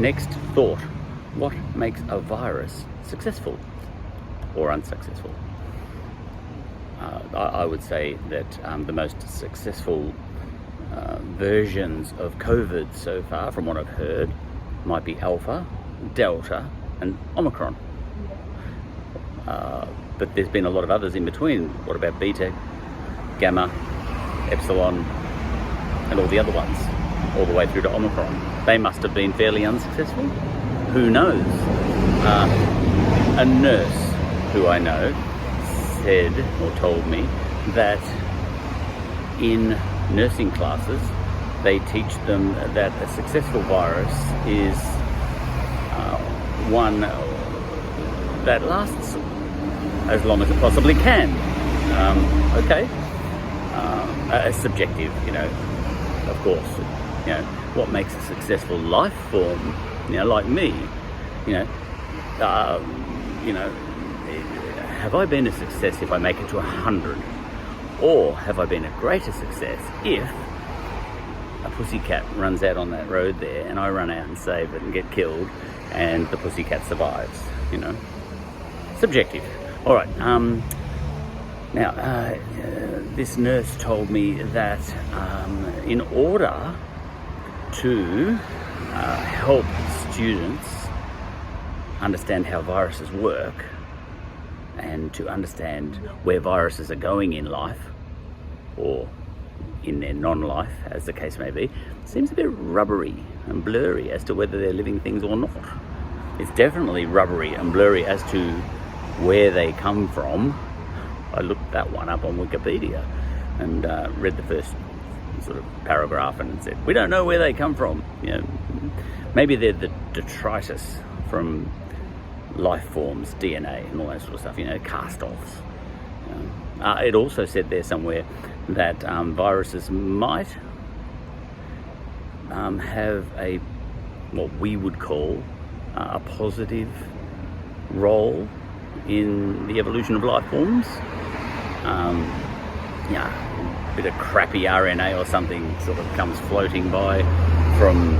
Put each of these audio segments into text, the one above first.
Next thought, what makes a virus successful or unsuccessful? I would say that the most successful versions of COVID so far, from what I've heard, might be Alpha, Delta, and Omicron. But there's been a lot of others in between. What about Beta, Gamma, Epsilon, and all the other ones, all the way through to Omicron? They must have been fairly unsuccessful. Who knows? A nurse who I know said or told me that in nursing classes they teach them that a successful virus is one that lasts as long as it possibly can. Subjective, of course. What makes a successful life form, like me, have I been a success if I make it to 100? Or have I been a greater success if a pussycat runs out on that road there and I run out and save it and get killed and the pussycat survives, Subjective. All right. Now, this nurse told me that in order to help students understand how viruses work and to understand where viruses are going in life or in their non-life, as the case may be, seems a bit rubbery and blurry as to whether they're living things or not. It's definitely rubbery and blurry as to where they come from. I looked that one up on Wikipedia and read the first sort of paragraph and said, we don't know where they come from. Maybe they're the detritus from life forms, DNA and all that sort of stuff, cast-offs. It also said there somewhere that viruses might have what we would call a positive role in the evolution of life forms. A bit of crappy RNA or something sort of comes floating by from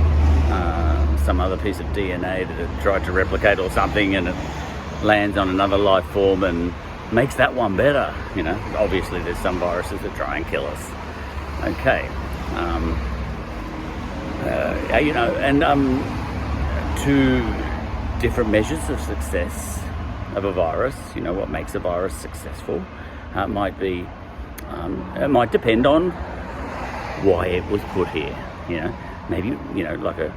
some other piece of DNA that it tried to replicate or something, and it lands on another life form and makes that one better. Obviously there's some viruses that try and kill us. Okay. Two different measures of success of a virus. What makes a virus successful might be, it might depend on why it was put here. Maybe, like a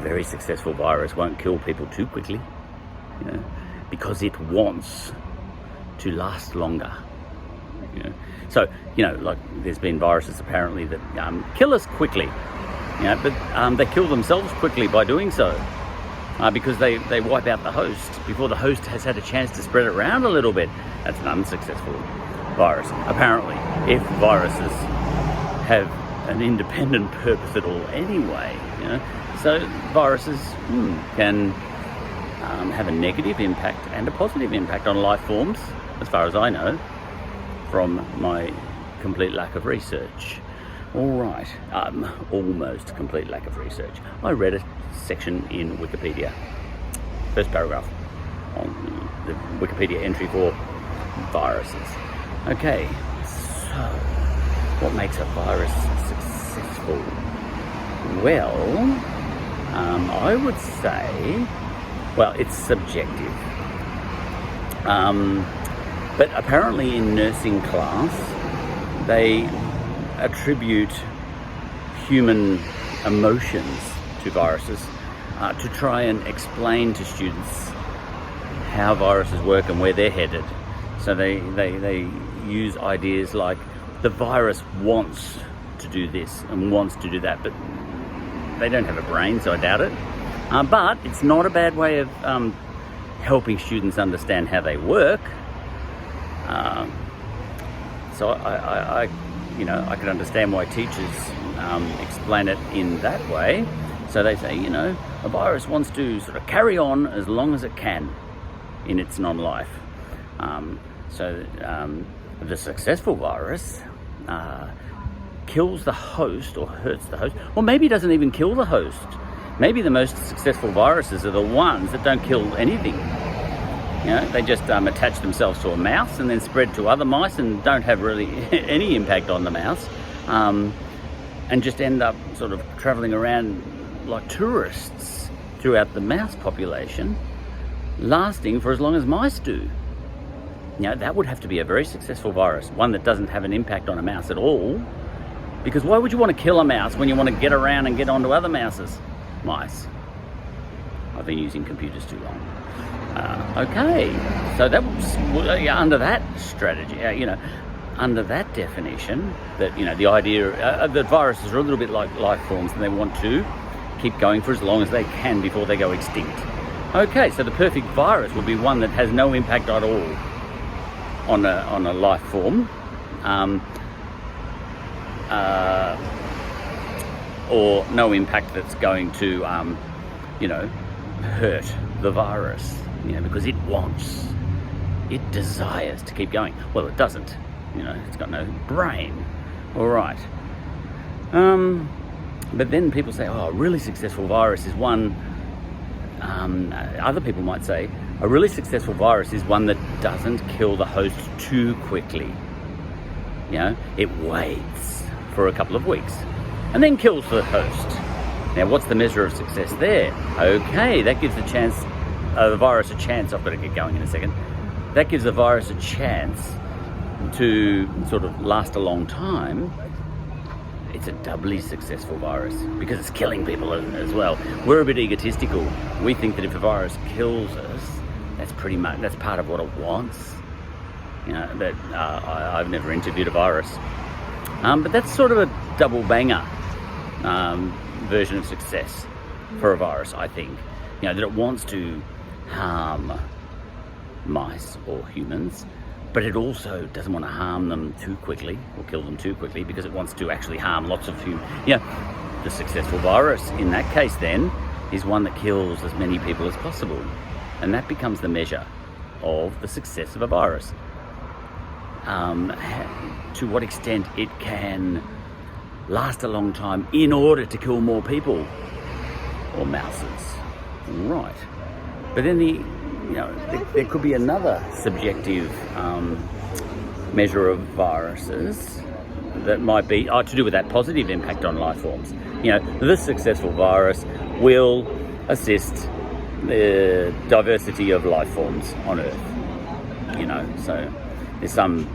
very successful virus won't kill people too quickly, because it wants to last longer. So, like there's been viruses apparently that kill us quickly, but they kill themselves quickly by doing so. Because they wipe out the host before the host has had a chance to spread it around a little bit. That's an unsuccessful virus. Apparently, if viruses have an independent purpose at all anyway, so viruses can have a negative impact and a positive impact on life forms, as far as I know, from my complete lack of research. All right, almost complete lack of research. I read a section in Wikipedia, first paragraph on the Wikipedia entry for viruses. Okay, so what makes a virus successful? Well, I would say, it's subjective. But apparently in nursing class, they attribute human emotions to viruses to try and explain to students how viruses work and where they're headed. So they use ideas like the virus wants to do this and wants to do that, but they don't have a brain, so I doubt it. But it's not a bad way of helping students understand how they work. So I can understand why teachers explain it in that way. So they say, a virus wants to sort of carry on as long as it can in its non-life. The successful virus kills the host or hurts the host, or maybe doesn't even kill the host. maybe the most successful viruses are the ones that don't kill anything. You know, they just attach themselves to a mouse and then spread to other mice and don't have really any impact on the mouse, and just end up sort of traveling around like tourists throughout the mouse population, lasting for as long as mice do. You know, that would have to be a very successful virus, one that doesn't have an impact on a mouse at all. Because why would you want to kill a mouse when you want to get around and get onto other mice? I've been using computers too long. Okay, so that was under that strategy, under that definition, that the idea that viruses are a little bit like life forms, and they want to keep going for as long as they can before they go extinct. Okay, so the perfect virus would be one that has no impact at all on a life form, or no impact that's going to hurt the virus. Because it desires to keep going. Well, it doesn't. It's got no brain. All right. But then people say, a really successful virus is one, other people might say, a really successful virus is one that doesn't kill the host too quickly. It waits for a couple of weeks and then kills the host. Now, what's the measure of success there? Okay, that gives the virus a chance. I've got to get going in a second. That gives the virus a chance to sort of last a long time. It's a doubly successful virus because it's killing people as well. We're a bit egotistical. We think that if a virus kills us, that's part of what it wants. I've never interviewed a virus, but that's sort of a double banger version of success for a virus. I think that it wants to harm mice or humans, but it also doesn't want to harm them too quickly or kill them too quickly, because it wants to actually harm lots of humans. The successful virus in that case then is one that kills as many people as possible, and that becomes the measure of the success of a virus. To what extent it can last a long time in order to kill more people or mouses. Right. But then there could be another subjective measure of viruses that might be to do with that positive impact on life forms. The successful virus will assist the diversity of life forms on Earth. So there's some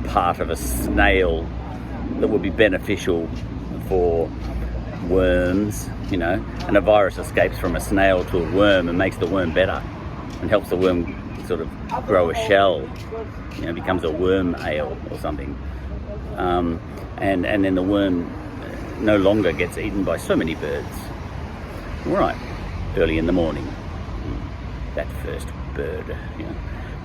part of a snail that would be beneficial for worms, and a virus escapes from a snail to a worm and makes the worm better and helps the worm sort of grow a shell, becomes a worm ale or something. And then the worm no longer gets eaten by so many birds. Right, early in the morning, that first bird.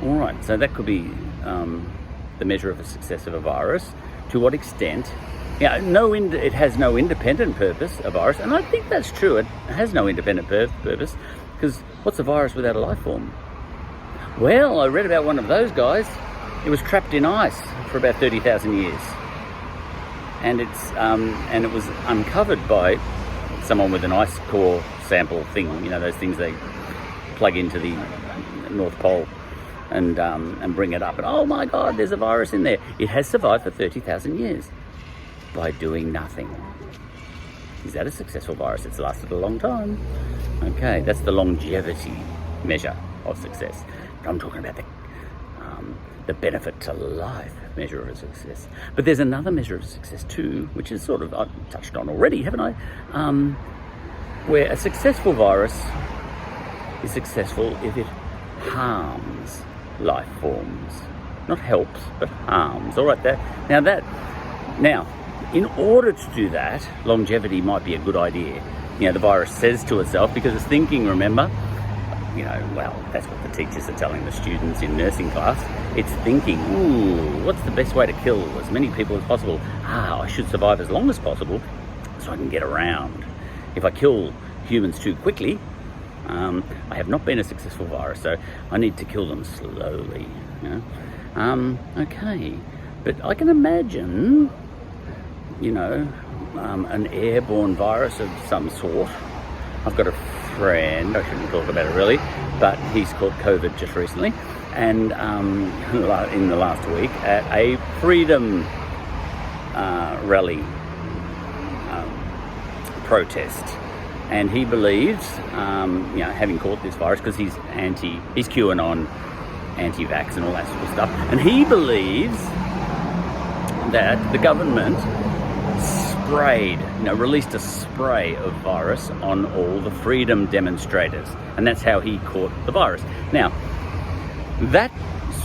All right, so that could be the measure of the success of a virus. To what extent? It has no independent purpose, a virus, and I think that's true. It has no independent purpose, because what's a virus without a life form? Well, I read about one of those guys. It was trapped in ice for about 30,000 years, and it was uncovered by someone with an ice core sample thing. Those things they plug into the North Pole and bring it up, and oh my God, there's a virus in there. It has survived for 30,000 years by doing nothing. Is that a successful virus? It's lasted a long time. Okay, that's the longevity measure of success. I'm talking about the benefit to life measure of success. But there's another measure of success too, which is sort of I've touched on already, haven't I? Where a successful virus is successful if it harms life forms, not helps, but harms. All right, now, in order to do that, longevity might be a good idea. The virus says to itself, because it's thinking, remember, that's what the teachers are telling the students in nursing class. It's thinking, what's the best way to kill as many people as possible? I should survive as long as possible so I can get around. If I kill humans too quickly, I have not been a successful virus, so I need to kill them slowly. Okay, but I can imagine, an airborne virus of some sort I've got a friend, I shouldn't talk about it really, but he's caught COVID just recently, and in the last week at a freedom rally protest. And he believes, having caught this virus, because he's QAnon, anti-vax and all that sort of stuff, and he believes that the government released a spray of virus on all the freedom demonstrators, and that's how he caught the virus. Now, that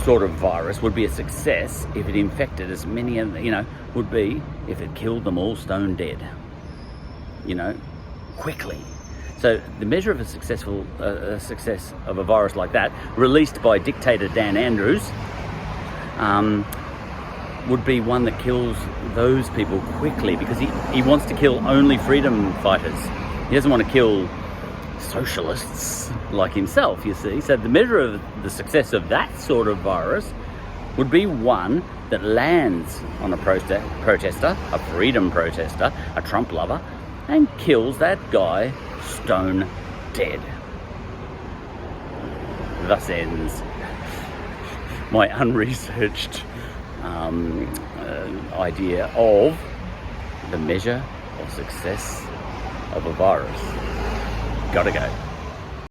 sort of virus would be a success if it infected as many, would be if it killed them all stone dead, quickly. So the measure of a success of a virus like that, released by dictator Dan Andrews, would be one that kills those people quickly, because he wants to kill only freedom fighters. He doesn't want to kill socialists like himself, you see. So the measure of the success of that sort of virus would be one that lands on a protester, a freedom protester, a Trump lover, and kills that guy stone dead. Thus ends my unresearched idea of the measure of success of a virus. Gotta go.